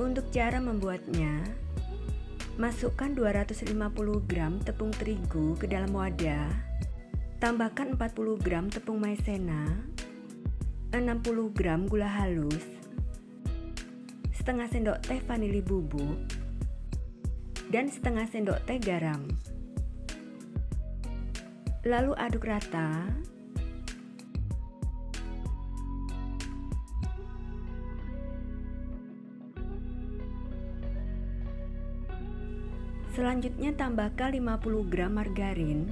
Untuk cara membuatnya, masukkan 250 gram tepung terigu ke dalam wadah, tambahkan 40 gram tepung maizena, 60 gram gula halus, setengah sendok teh vanili bubuk, dan setengah sendok teh garam. Lalu aduk rata. Selanjutnya tambahkan 50 gram margarin,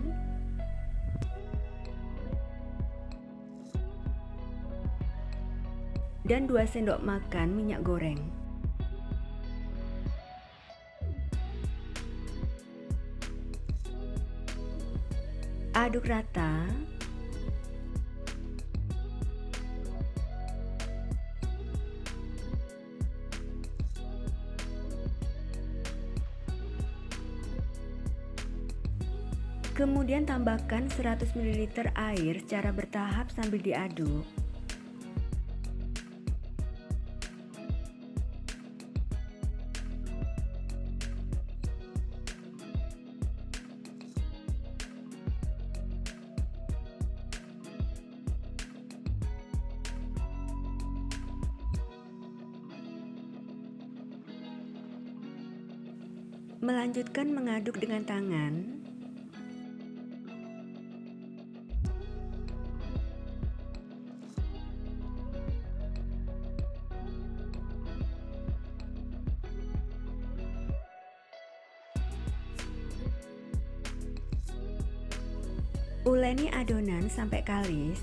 dan 2 sendok makan minyak goreng. Aduk rata. Kemudian tambahkan 100 ml air secara bertahap sambil diaduk. Melanjutkan mengaduk dengan tangan. Uleni adonan sampai kalis.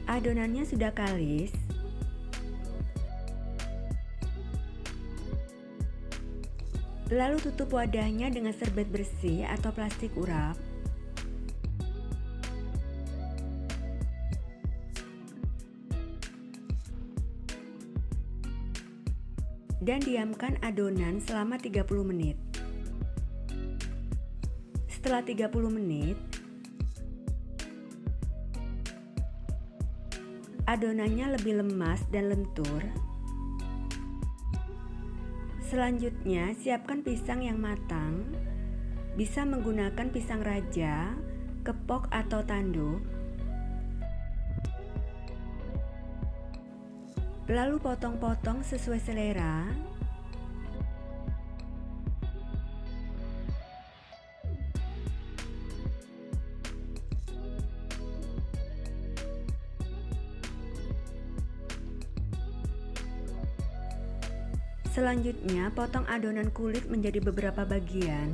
Adonannya sudah kalis. Lalu tutup wadahnya dengan serbet bersih atau plastik urap. Dan diamkan adonan selama 30 menit. Setelah 30 menit, adonannya lebih lemas dan lentur. Selanjutnya, siapkan pisang yang matang. Bisa menggunakan pisang raja, kepok atau tanduk. Lalu potong-potong sesuai selera. Selanjutnya, potong adonan kulit menjadi beberapa bagian.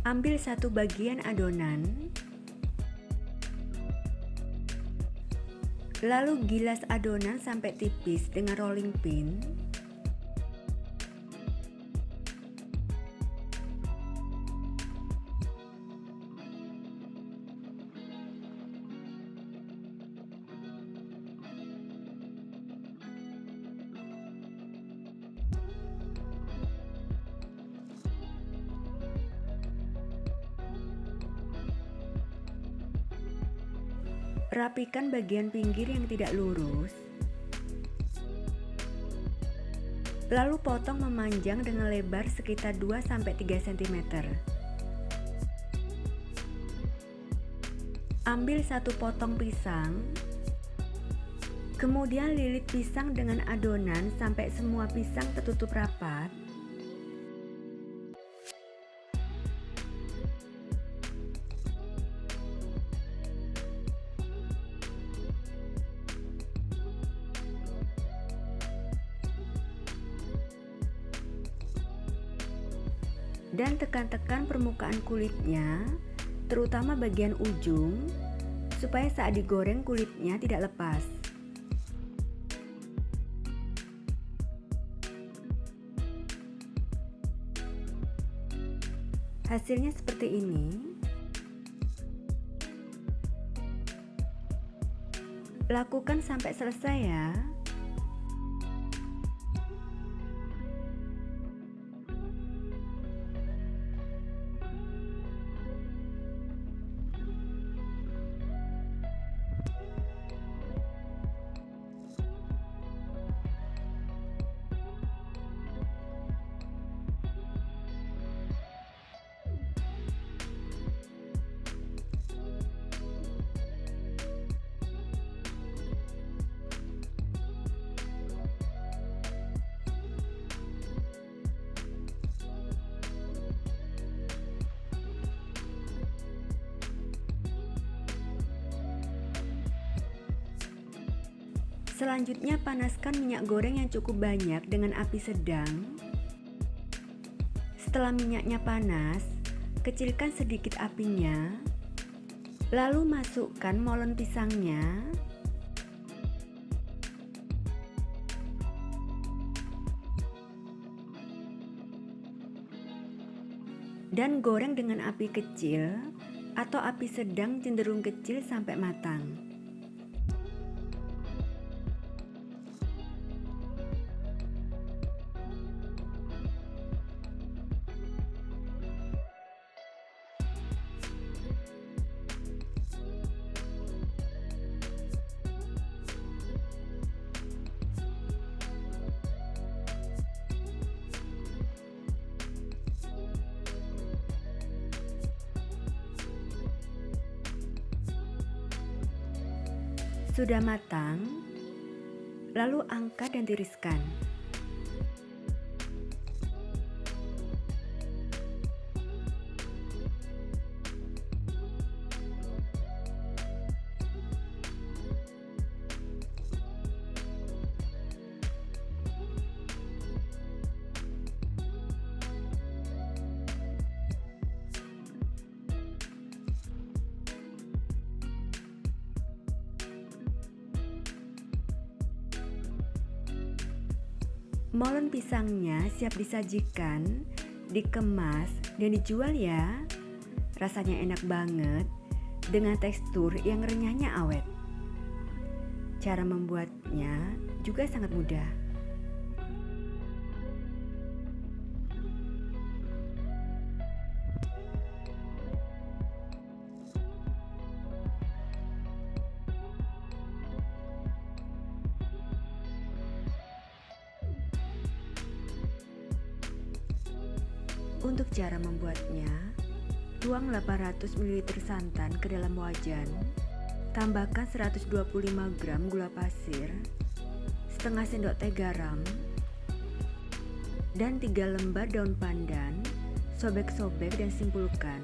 Ambil satu bagian adonan. Lalu gilas adonan sampai tipis dengan rolling pin. Rapikan bagian pinggir yang tidak lurus. Lalu potong memanjang dengan lebar sekitar 2-3 cm. Ambil satu potong pisang. Kemudian lilit pisang dengan adonan sampai semua pisang tertutup rapat. Dan tekan-tekan permukaan kulitnya, terutama bagian ujung, supaya saat digoreng kulitnya tidak lepas. Hasilnya seperti ini. Lakukan sampai selesai ya. Selanjutnya panaskan minyak goreng yang cukup banyak dengan api sedang. Setelah minyaknya panas, kecilkan sedikit apinya. Lalu masukkan molen pisangnya. Dan goreng dengan api kecil atau api sedang cenderung kecil sampai matang. Sudah matang, lalu angkat dan tiriskan. Molen pisangnya siap disajikan, dikemas, dan dijual ya. Rasanya enak banget dengan tekstur yang renyahnya awet. Cara membuatnya juga sangat mudah. Untuk cara membuatnya, tuang 800 ml santan ke dalam wajan, tambahkan 125 gram gula pasir, setengah sendok teh garam, dan 3 lembar daun pandan, sobek-sobek dan simpulkan.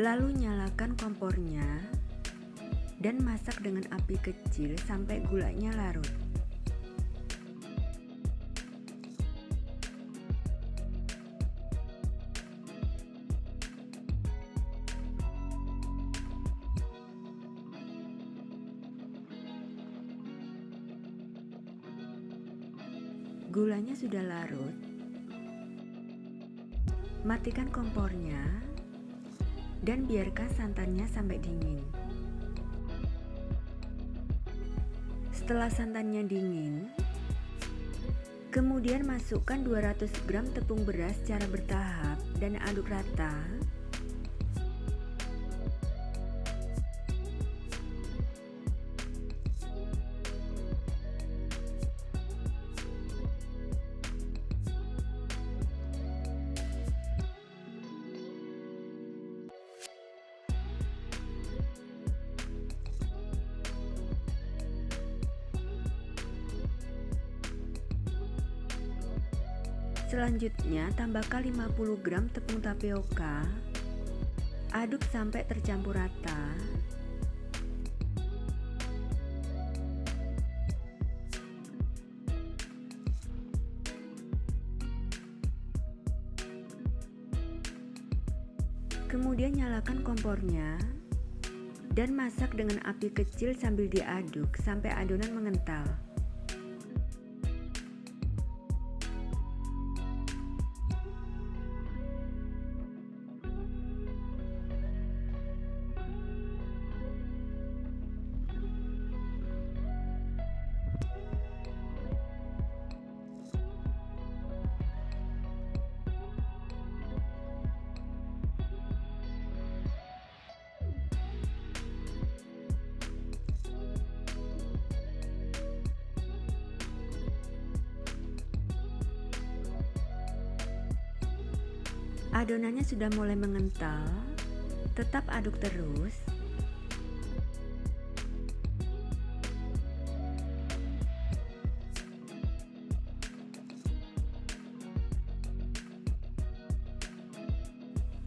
Lalu nyalakan kompornya dan masak dengan api kecil sampai gulanya larut. Gulanya sudah larut, matikan kompornya dan biarkan santannya sampai dingin. Setelah santannya dingin, kemudian masukkan 200 gram tepung beras secara bertahap dan aduk rata. Selanjutnya, tambahkan 50 gram tepung tapioka. Aduk sampai tercampur rata. Kemudian nyalakan kompornya dan masak dengan api kecil sambil diaduk sampai adonan mengental. Adonannya sudah mulai mengental, tetap aduk terus.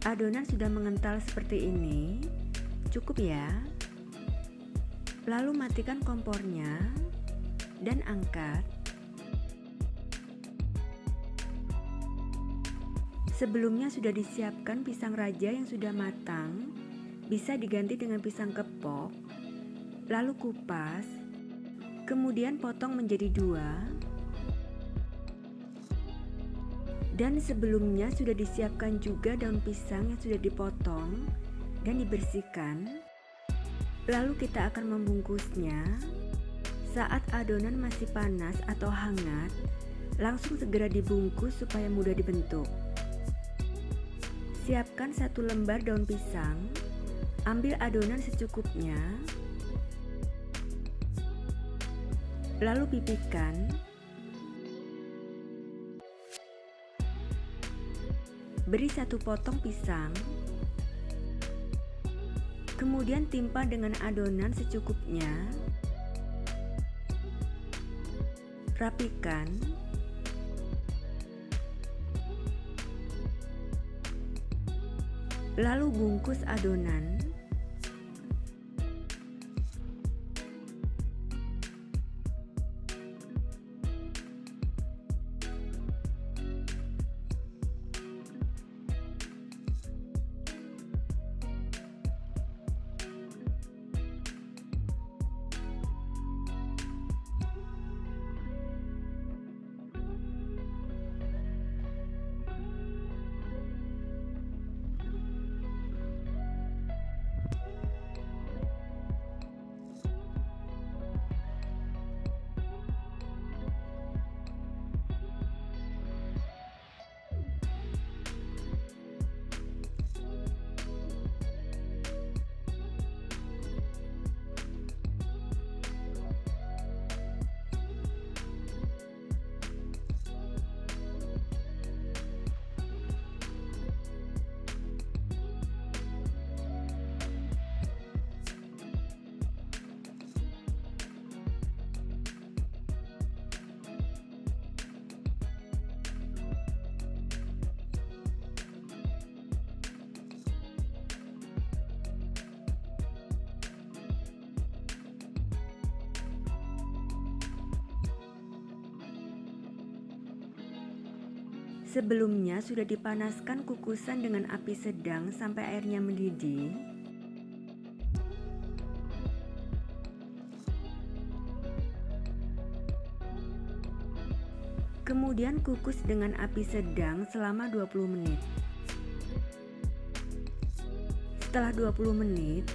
Adonan sudah mengental seperti ini, cukup ya. Lalu matikan kompornya dan angkat. Sebelumnya sudah disiapkan pisang raja yang sudah matang, bisa diganti dengan pisang kepok, lalu kupas, kemudian potong menjadi 2. Dan sebelumnya sudah disiapkan juga daun pisang yang sudah dipotong dan dibersihkan. Lalu kita akan membungkusnya. Saat adonan masih panas atau hangat, langsung segera dibungkus supaya mudah dibentuk. Siapkan 1 lembar daun pisang, ambil adonan secukupnya, lalu pipihkan. Beri 1 potong pisang, kemudian timpa dengan adonan secukupnya, rapikan, lalu bungkus adonan. Sebelumnya sudah dipanaskan kukusan dengan api sedang sampai airnya mendidih. Kemudian kukus dengan api sedang selama 20 menit. Setelah 20 menit,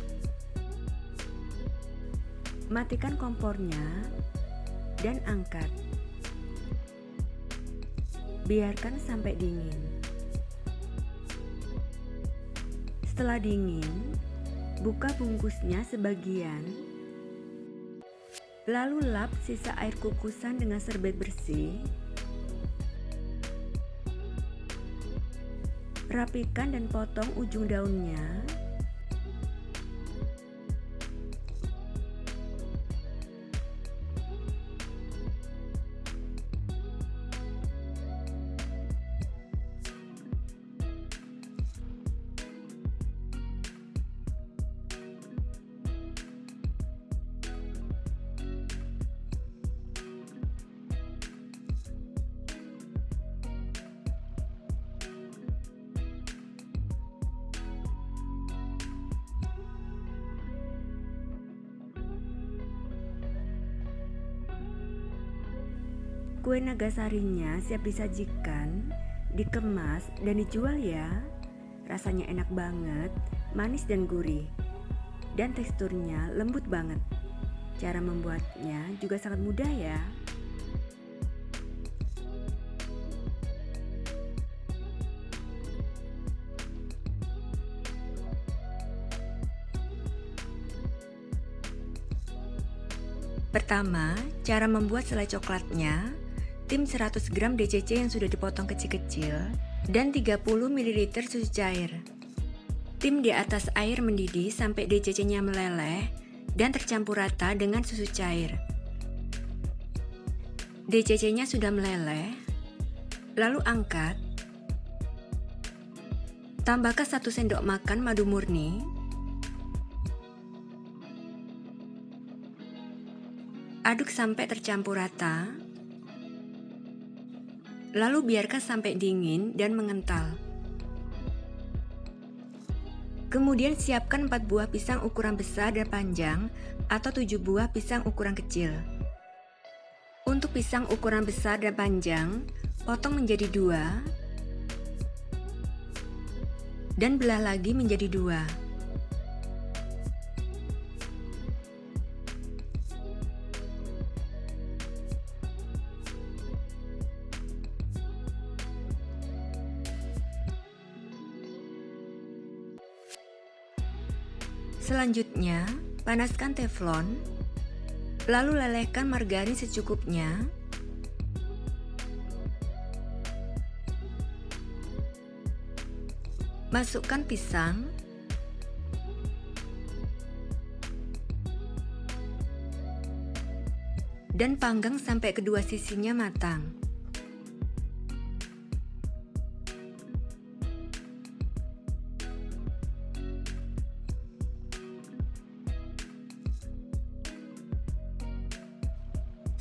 matikan kompornya dan angkat. Biarkan sampai dingin. Setelah dingin, buka bungkusnya sebagian. Lalu lap sisa air kukusan dengan serbet bersih. Rapikan dan potong ujung daunnya. Kue nagasarinya siap disajikan, dikemas, dan dijual ya. Rasanya enak banget, manis dan gurih. Dan teksturnya lembut banget. Cara membuatnya juga sangat mudah ya. Pertama, cara membuat selai coklatnya. tim 100 gram DCC yang sudah dipotong kecil-kecil, dan 30 ml susu cair. Tim di atas air mendidih sampai DCC-nya meleleh dan tercampur rata dengan susu cair. DCC-nya sudah meleleh, lalu angkat. Tambahkan 1 sendok makan madu murni, aduk sampai tercampur rata, lalu biarkan sampai dingin dan mengental. Kemudian siapkan 4 buah pisang ukuran besar dan panjang atau 7 buah pisang ukuran kecil. Untuk pisang ukuran besar dan panjang, potong menjadi 2 dan belah lagi menjadi 2. Selanjutnya, panaskan teflon, lalu lelehkan margarin secukupnya. Masukkan pisang, dan panggang sampai kedua sisinya matang.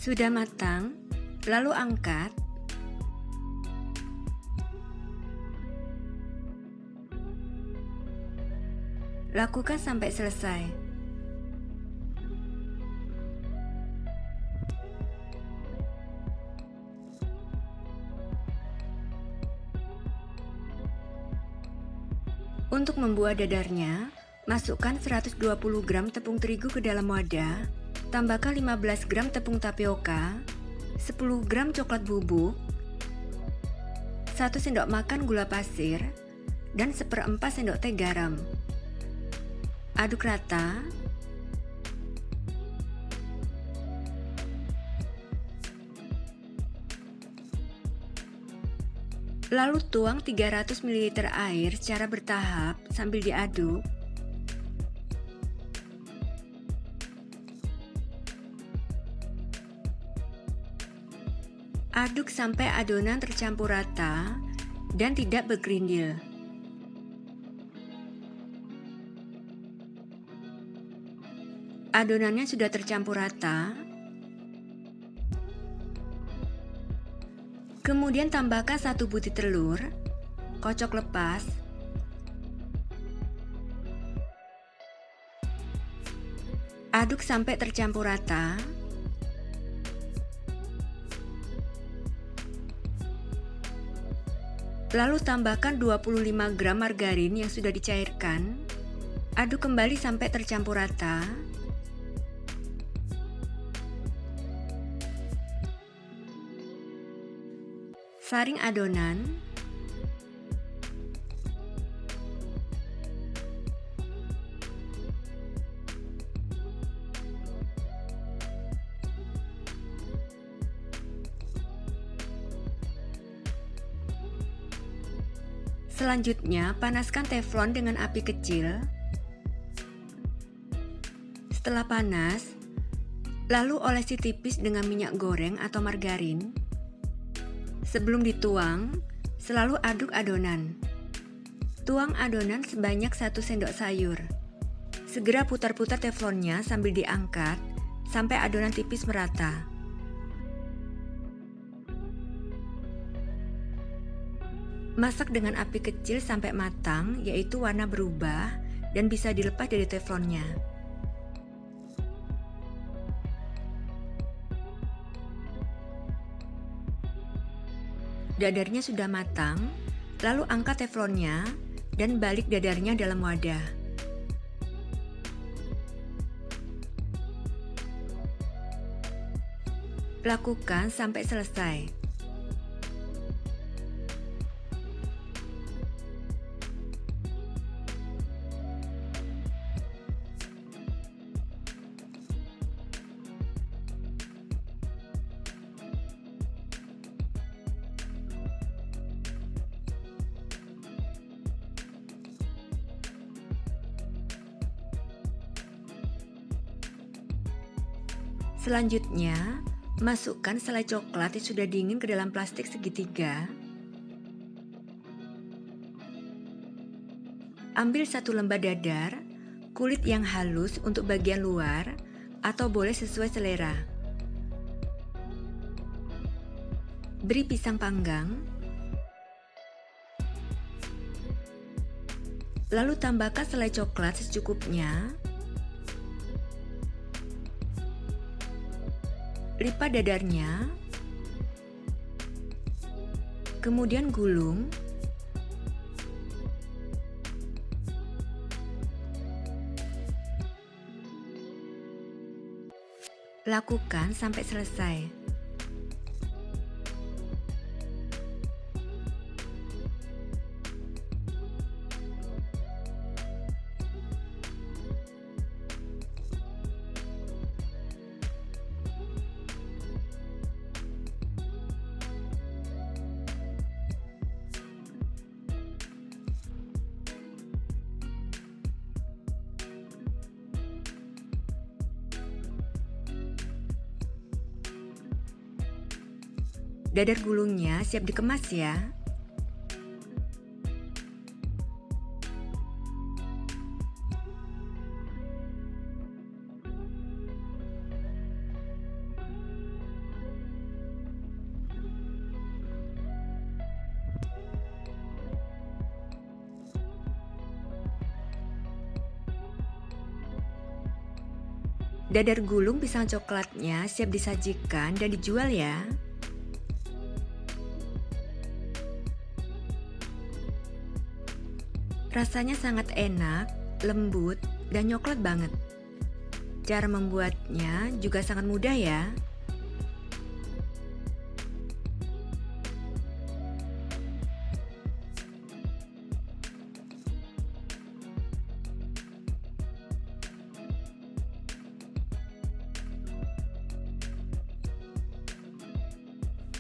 Sudah matang, lalu angkat. Lakukan sampai selesai. Untuk membuat dadarnya, masukkan 120 gram tepung terigu ke dalam wadah. Tambahkan 15 gram tepung tapioka, 10 gram coklat bubuk, 1 sendok makan gula pasir, dan 1/4 sendok teh garam. Aduk rata. Lalu tuang 300 ml air secara bertahap sambil diaduk. Aduk sampai adonan tercampur rata dan tidak bergerindil. Adonannya sudah tercampur rata. Kemudian tambahkan 1 butir telur, kocok lepas. Aduk sampai tercampur rata. Lalu tambahkan 25 gram margarin yang sudah dicairkan. Aduk kembali sampai tercampur rata. Saring adonan. Selanjutnya, panaskan teflon dengan api kecil. Setelah panas, lalu olesi tipis dengan minyak goreng atau margarin. Sebelum dituang, selalu aduk adonan. Tuang adonan sebanyak 1 sendok sayur. Segera putar-putar teflonnya sambil diangkat sampai adonan tipis merata. Masak dengan api kecil sampai matang, yaitu warna berubah dan bisa dilepas dari teflonnya. Dadarnya sudah matang, lalu angkat teflonnya dan balik dadarnya dalam wadah. Lakukan sampai selesai. Selanjutnya, masukkan selai coklat yang sudah dingin ke dalam plastik segitiga. Ambil 1 lembar dadar, kulit yang halus untuk bagian luar, atau boleh sesuai selera. Beri pisang panggang, lalu tambahkan selai coklat secukupnya. Lipat dadarnya, kemudian gulung. Lakukan sampai selesai. Dadar gulungnya siap dikemas ya. Dadar gulung pisang coklatnya siap disajikan dan dijual ya. Rasanya sangat enak, lembut, dan coklat banget. Cara membuatnya juga sangat mudah ya.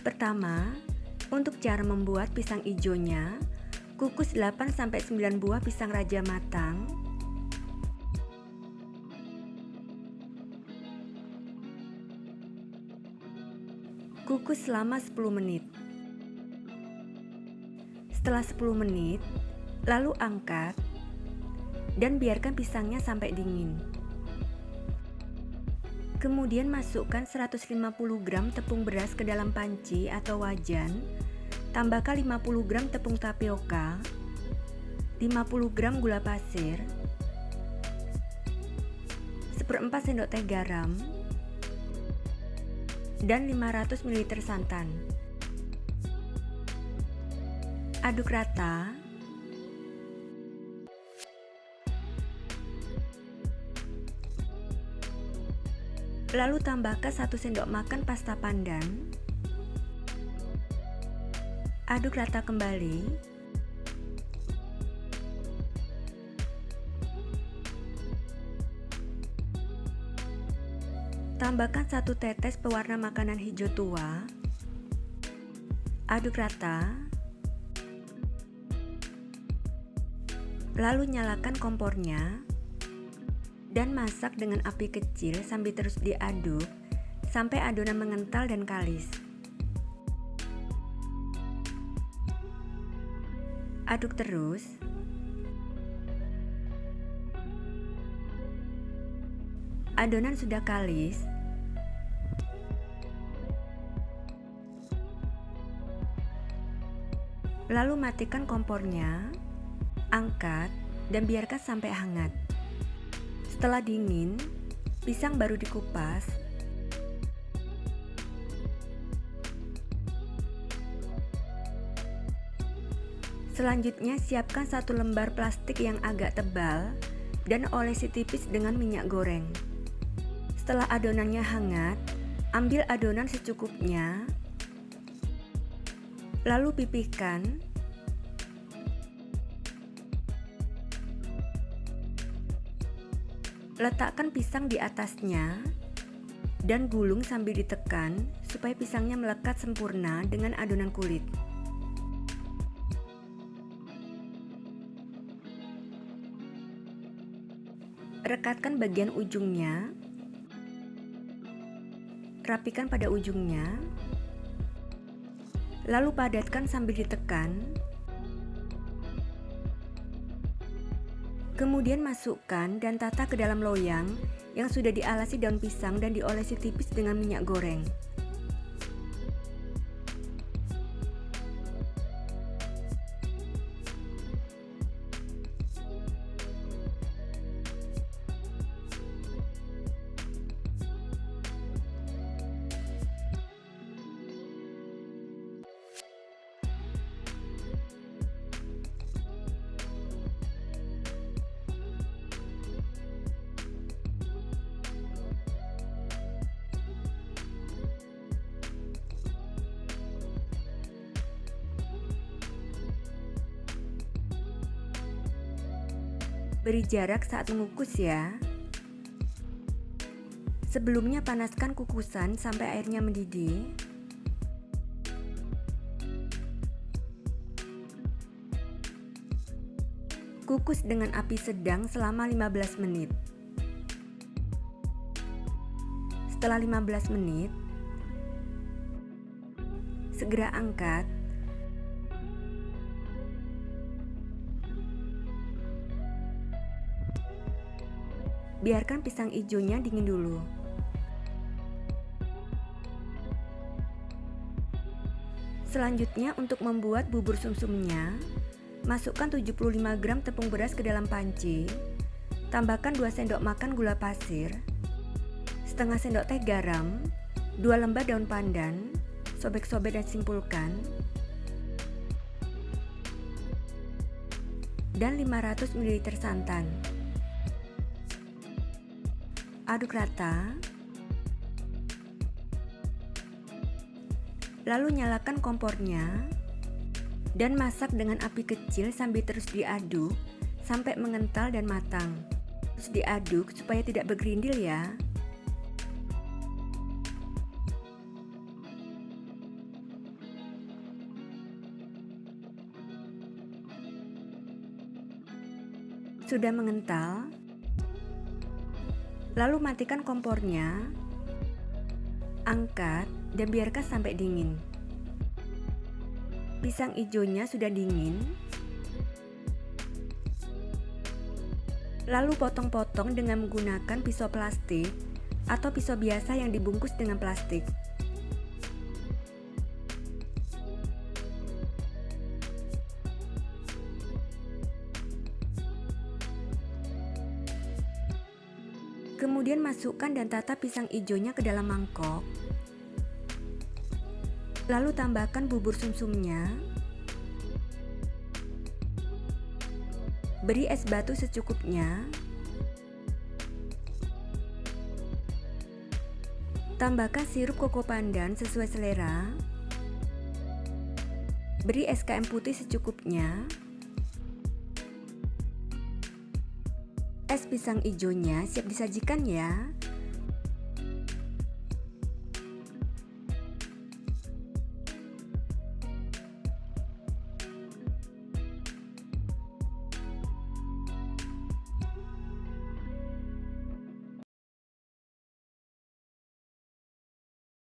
Pertama, untuk cara membuat pisang ijonya, kukus 8-9 buah pisang raja matang. Kukus selama 10 menit. Setelah 10 menit, lalu angkat dan biarkan pisangnya sampai dingin. Kemudian masukkan 150 gram tepung beras ke dalam panci atau wajan. Tambahkan 50 gram tepung tapioka, 50 gram gula pasir, 1/4 sendok teh garam, dan 500 ml santan. Aduk rata. Lalu tambahkan 1 sendok makan pasta pandan. Aduk rata kembali. Tambahkan 1 tetes pewarna makanan hijau tua. Aduk rata. Lalu nyalakan kompornya dan masak dengan api kecil sambil terus diaduk sampai adonan mengental dan kalis. Aduk terus. Adonan sudah kalis. Lalu matikan kompornya, angkat, dan biarkan sampai hangat. Setelah dingin, pisang baru dikupas. Selanjutnya siapkan 1 lembar plastik yang agak tebal dan olesi tipis dengan minyak goreng. Setelah adonannya hangat, ambil adonan secukupnya, lalu pipihkan. Letakkan pisang di atasnya dan gulung sambil ditekan supaya pisangnya melekat sempurna dengan adonan kulit. Rekatkan bagian ujungnya. Rapikan pada ujungnya, lalu padatkan sambil ditekan. Kemudian masukkan dan tata ke dalam loyang yang sudah dialasi daun pisang dan diolesi tipis dengan minyak goreng. Beri jarak saat mengukus ya. Sebelumnya panaskan kukusan sampai airnya mendidih. Kukus dengan api sedang selama 15 menit. Setelah 15 menit, segera angkat. Biarkan pisang hijaunya dingin dulu. Selanjutnya untuk membuat bubur sumsumnya, masukkan 75 gram tepung beras ke dalam panci. Tambahkan 2 sendok makan gula pasir, setengah sendok teh garam, 2 lembar daun pandan, sobek-sobek dan simpulkan, dan 500 ml santan. Aduk rata, lalu nyalakan kompornya dan masak dengan api kecil sambil terus diaduk sampai mengental dan matang. Terus diaduk supaya tidak bergerindil ya. Sudah mengental, lalu matikan kompornya, angkat dan biarkan sampai dingin. Pisang hijaunya sudah dingin, lalu potong-potong dengan menggunakan pisau plastik atau pisau biasa yang dibungkus dengan plastik. Kemudian masukkan dan tata pisang hijaunya ke dalam mangkok. Lalu tambahkan bubur sumsumnya. Beri es batu secukupnya. Tambahkan sirup koko pandan sesuai selera. Beri SKM putih secukupnya. Es pisang hijaunya siap disajikan ya.